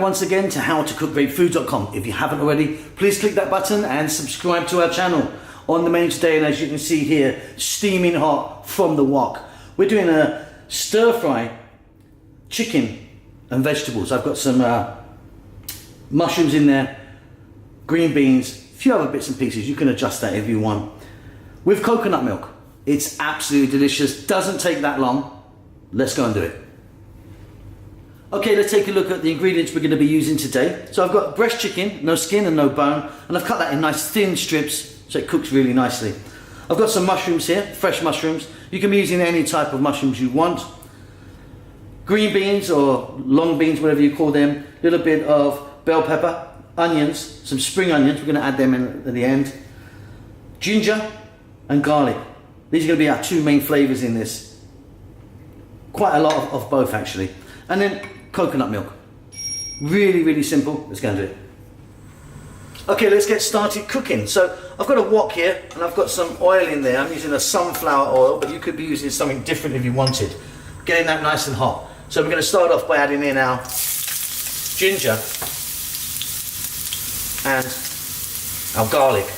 once again to howtocoookgreatfood.com. If you haven't already, please click that button and subscribe to our channel. On the menu today, and as you can see here, steaming hot from the wok, we're doing a stir fry chicken and vegetables. I've got some mushrooms in there, green beans, a few other bits and pieces. You can adjust that if you want. With coconut milk. It's absolutely delicious, doesn't take that long. Let's go and do it. Okay, let's take a look at the ingredients we're going to be using today. So I've got breast chicken, no skin and no bone, and I've cut that in nice thin strips so it cooks really nicely. I've got some mushrooms here, fresh mushrooms. You can be using any type of mushrooms you want. Green beans or long beans, whatever you call them. A little bit of bell pepper, onions, some spring onions. We're going to add them in at the end. Ginger and garlic. These are going to be our two main flavors in this. Quite a lot of both actually. And then coconut milk. Really, really simple. Let's go and do it. Okay, let's get started cooking. So I've got a wok here and I've got some oil in there. I'm using a sunflower oil, but you could be using something different if you wanted. Getting that nice and hot. So we're going to start off by adding in our ginger and our garlic.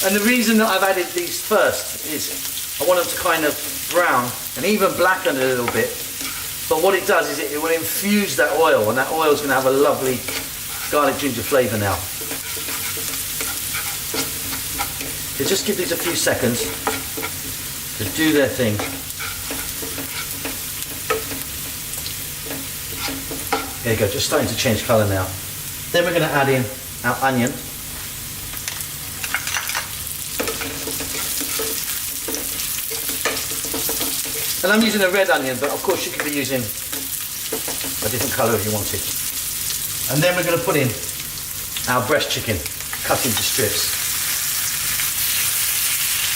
And the reason that I've added these first is I want them to kind of brown and even blacken a little bit. But what it does is it will infuse that oil, and that oil is going to have a lovely garlic ginger flavour now. So just give these a few seconds to do their thing. There you go, just starting to change colour now. Then we're going to add in our onion. And I'm using a red onion, but of course you could be using a different colour if you wanted. And then we're going to put in our breast chicken, cut into strips.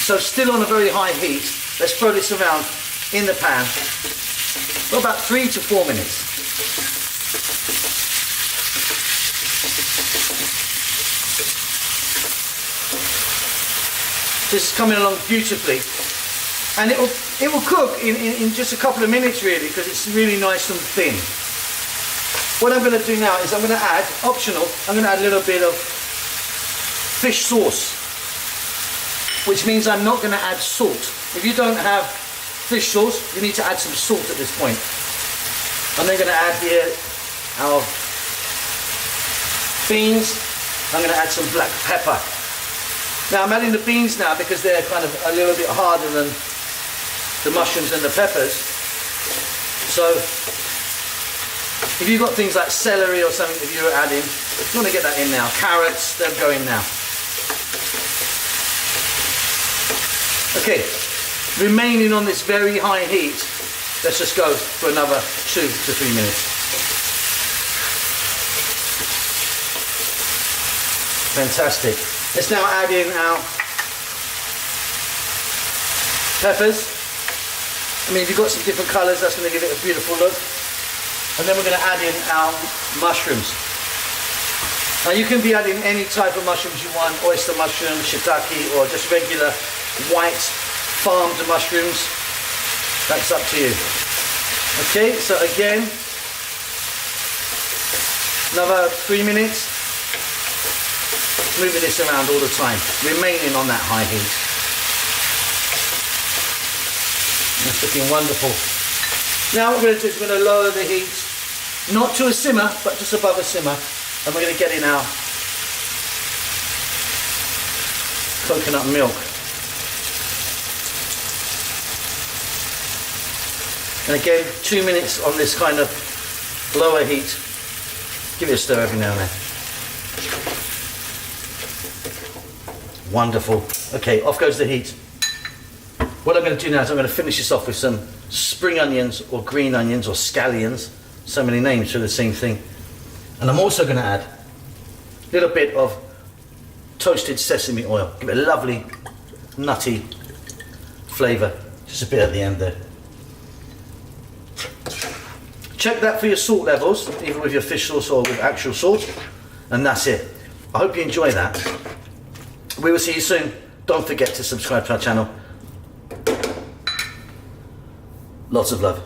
So still on a very high heat, let's throw this around in the pan for about 3 to 4 minutes. This is coming along beautifully. And it will cook in just a couple of minutes really, because it's really nice and thin. What I'm going to do now is I'm going to add, optional, I'm going to add a little bit of fish sauce, which means I'm not going to add salt. If you don't have fish sauce, you need to add some salt at this point. I'm then going to add here our beans. I'm going to add some black pepper. Now I'm adding the beans now because they're kind of a little bit harder than the mushrooms and the peppers. So if you've got things like celery or something that you're adding, you want to get that in now. Carrots, they'll go in now. Okay, remaining on this very high heat, let's just go for another 2 to 3 minutes. Fantastic. Let's now add in our peppers. I mean, if you've got some different colours, that's going to give it a beautiful look. And then we're going to add in our mushrooms. Now you can be adding any type of mushrooms you want, oyster mushrooms, shiitake, or just regular white farmed mushrooms. That's up to you. Okay, so again, another 3 minutes. Moving this around all the time, remaining on that high heat. That's looking wonderful. Now what we're going to do is we're going to lower the heat, not to a simmer, but just above a simmer, and we're going to get in our coconut milk. And again, 2 minutes on this kind of lower heat. Give it a stir every now and then. Wonderful. Okay, off goes the heat. What I'm going to do now is I'm going to finish this off with some spring onions or green onions or scallions. So many names for the same thing. And I'm also going to add a little bit of toasted sesame oil. Give it a lovely nutty flavour. Just a bit at the end there. Check that for your salt levels, either with your fish sauce or with actual salt. And that's it. I hope you enjoy that. We will see you soon. Don't forget to subscribe to our channel. Lots of love.